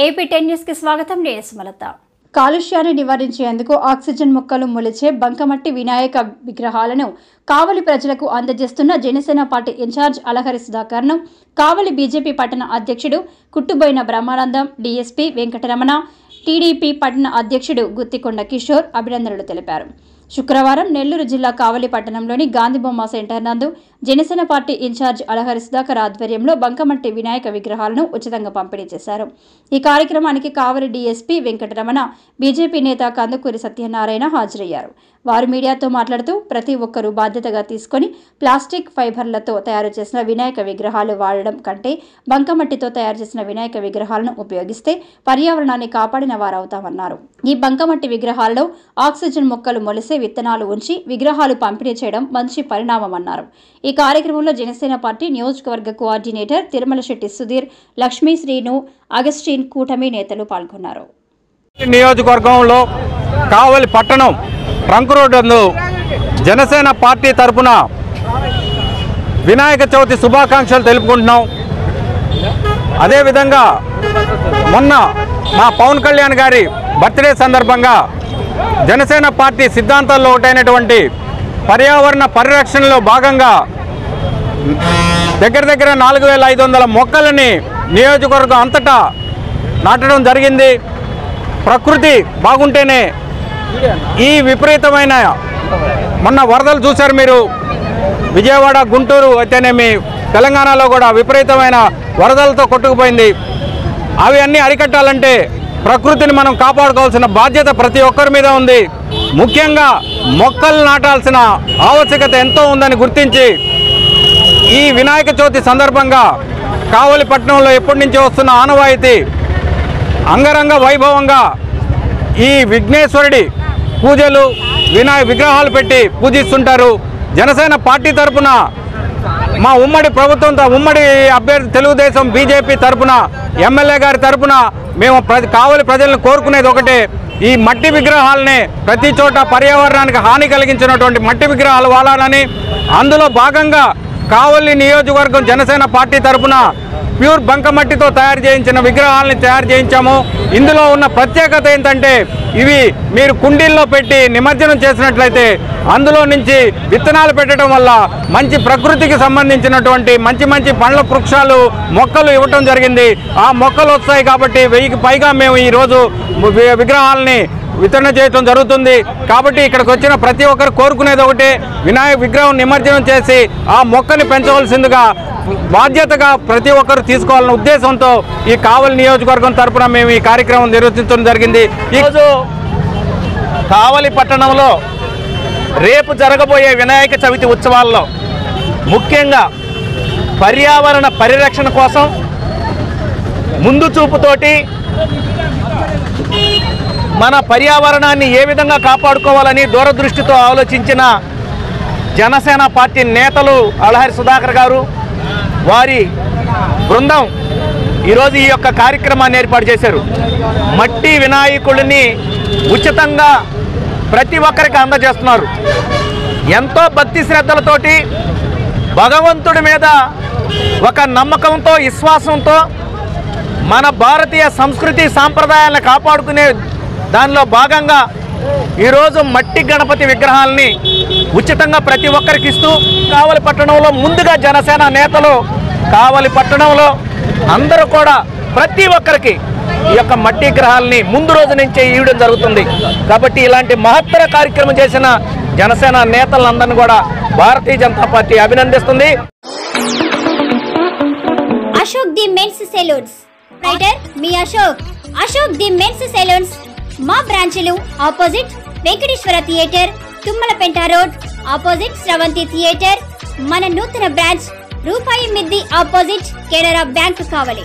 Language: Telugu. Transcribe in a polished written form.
ఏపీ 10 న్యూస్ కి స్వాగతం. నేను సుమలత. కాలుష్యాన్ని నివారించేందుకు ఆక్సిజన్ మొక్కలు మొలిచే బంకమట్టి వినాయక విగ్రహాలను కావలి ప్రజలకు అందజేస్తున్న జనసేన పార్టీ ఇన్ఛార్జ్ అలహరి సుధాకర్ను కావలి బీజేపీ పట్టణ అధ్యక్షుడు కుట్టుబోయిన బ్రహ్మానందం, డీఎస్పీ వెంకటరమణ, టీడీపీ పట్టణ అధ్యక్షుడు గుత్తికొండ కిషోర్ అభినందనలు తెలిపారు. శుక్రవారం నెల్లూరు జిల్లా కావలి పట్టణంలోని గాంధీబొమ్మ సెంటర్ నందు జనసేన పార్టీ ఇన్ఛార్జ్ అలహరి సుధాకర్ ఆధ్వర్యంలో బంకమట్టి వినాయక విగ్రహాలను ఉచితంగా పంపిణీ చేశారు. ఈ కార్యక్రమానికి కావలి డీఎస్పీ వెంకటరమణ, బీజేపీ నేత కందుకూరి సత్యనారాయణ హాజరయ్యారు. వారు మీడియాతో మాట్లాడుతూ ప్రతి ఒక్కరూ బాధ్యతగా తీసుకుని ప్లాస్టిక్ ఫైబర్లతో తయారు చేసిన వినాయక విగ్రహాలు వాడడం కంటే బంకమట్టితో తయారు చేసిన వినాయక విగ్రహాలను ఉపయోగిస్తే పర్యావరణాన్ని కాపాడిన వారవుతామన్నారు. ఈ బంకమట్టి విగ్రహాల్లో ఆక్సిజన్ మొక్కలు మొలిసే విత్తనాలు ఉంచి విగ్రహాలు పంపిణీ చేయడం మంచి పరిణామమన్నారు. ఈ కార్యక్రమంలో జనసేన పార్టీ నియోజకవర్గ కోఆర్డినేటర్ తిరుమల శెట్టి సుధీర్, లక్ష్మీ శ్రీను, అగస్టిన్ కూటమి నేతలు పాల్గొన్నారు. నియోజకవర్గంలో కావలి పట్టణం ట్రంక్ రోడ్ నందు జనసేన పార్టీ తరఫున వినాయక చవితి శుభాకాంక్షలు తెలుపుకుంటున్నాం. అదేవిధంగా మొన్న మా పవన్ కళ్యాణ్ గారి బర్త్డే సందర్భంగా జనసేన పార్టీ సిద్ధాంతాల్లో ఒకటైనటువంటి పర్యావరణ పరిరక్షణలో భాగంగా దగ్గర 4500 మొక్కలని నియోజకవర్గం అంతటా నాటడం జరిగింది. ప్రకృతి బాగుంటేనే ఈ విపరీతమైన మొన్న వరదలు చూశారు మీరు. విజయవాడ, గుంటూరు అయితేనేమి, తెలంగాణలో కూడా విపరీతమైన వరదలతో కొట్టుకుపోయింది. అవి అన్నీ అరికట్టాలంటే ప్రకృతిని మనం కాపాడుకోవాల్సిన బాధ్యత ప్రతి ఒక్కరి మీద ఉంది. ముఖ్యంగా మొక్కలు నాటాల్సిన ఆవశ్యకత ఎంతో ఉందని గుర్తించి ఈ వినాయక చవితి సందర్భంగా కావలి పట్టణంలో ఎప్పటి నుంచో వస్తున్న ఆనవాయితీ అంగరంగ వైభవంగా ఈ విఘ్నేశ్వరుడి పూజలు, విగ్రహాలు పెట్టి పూజిస్తుంటారు. జనసేన పార్టీ తరఫున మా ఉమ్మడి ప్రభుత్వంతో ఉమ్మడి అభ్యర్థి తెలుగుదేశం బీజేపీ తరఫున ఎమ్మెల్యే గారి తరఫున మేము కావలి ప్రజలను కోరుకునేది ఒకటే, ఈ మట్టి విగ్రహాలని ప్రతి చోట పర్యావరణానికి హాని కలిగించినటువంటి మట్టి విగ్రహాలు వాడాలని. అందులో భాగంగా కావలి నియోజకవర్గం జనసేన పార్టీ తరఫున ప్యూర్ బంకమట్టితో తయారు చేయించిన విగ్రహాలని తయారు చేయించాము. ఇందులో ఉన్న ప్రత్యేకత ఏంటంటే ఇవి మీరు కుండీల్లో పెట్టి నిమజ్జనం చేసినట్లయితే అందులో నుంచి విత్తనాలు పెట్టడం వల్ల మంచి ప్రకృతికి సంబంధించినటువంటి మంచి పండ్ల వృక్షాలు, మొక్కలు ఇవ్వటం జరిగింది. ఆ మొక్కలు వస్తాయి కాబట్టి 1000కి పైగా మేము ఈరోజు విగ్రహాలని వితరణ చేయడం జరుగుతుంది. కాబట్టి ఇక్కడికి వచ్చిన ప్రతి ఒక్కరు కోరుకునేది ఒకటే, వినాయక విగ్రహం నిమజ్జనం చేసి ఆ మొక్కని పెంచవలసిందిగా బాధ్యతగా ప్రతి ఒక్కరు తీసుకోవాలన్న ఉద్దేశంతో ఈ కావలి నియోజకవర్గం తరఫున మేము ఈ కార్యక్రమం నిర్వహించడం జరిగింది. ఈరోజు కావలి పట్టణంలో రేపు జరగబోయే వినాయక చవితి ఉత్సవాల్లో ముఖ్యంగా పర్యావరణ పరిరక్షణ కోసం ముందు చూపుతోటి మన పర్యావరణాన్ని ఏ విధంగా కాపాడుకోవాలని దూరదృష్టితో ఆలోచించిన జనసేన పార్టీ నేతలు అలహరి సుధాకర్ గారు, వారి బృందం ఈరోజు ఈ యొక్క కార్యక్రమాన్ని ఏర్పాటు చేశారు. మట్టి వినాయకుడిని ఉచితంగా ప్రతి ఒక్కరికి అందజేస్తున్నారు. ఎంతో భక్తి శ్రద్ధలతోటి భగవంతుడి మీద ఒక నమ్మకంతో, విశ్వాసంతో మన భారతీయ సంస్కృతి సాంప్రదాయాలను కాపాడుకునే దానిలో భాగంగా ఈరోజు మట్టి గణపతి విగ్రహాలని ఉచితంగా ప్రతి ఒక్కరికి ఇస్తూ కావలి పట్టణంలో ముందుగా జనసేన నేతలు కావలి పట్టణంలో అందరూ కూడా ప్రతి ఒక్కరికి ఈ యొక్క మట్టి విగ్రహాలని ముందు రోజు నుంచే ఇవ్వడం జరుగుతుంది. కాబట్టి ఇలాంటి మహత్తర కార్యక్రమం చేసిన జనసేన నేతలందరినీ కూడా భారతీయ జనతా పార్టీ అభినందిస్తుంది. అశోక్ ది మెన్స్ సెలూన్స్ రైటర్ మీ అశోక్ ది మెన్స్ సెలూన్స్ మా బ్రాంచ్లు opposite Venkateswara theatre, Tummalapenta road, opposite Sravanthi theatre. మన నూతన బ్రాంచ్ రూపాయి మిద్ది ఆపోజిట్ కెనరా బ్యాంక్ కావలి.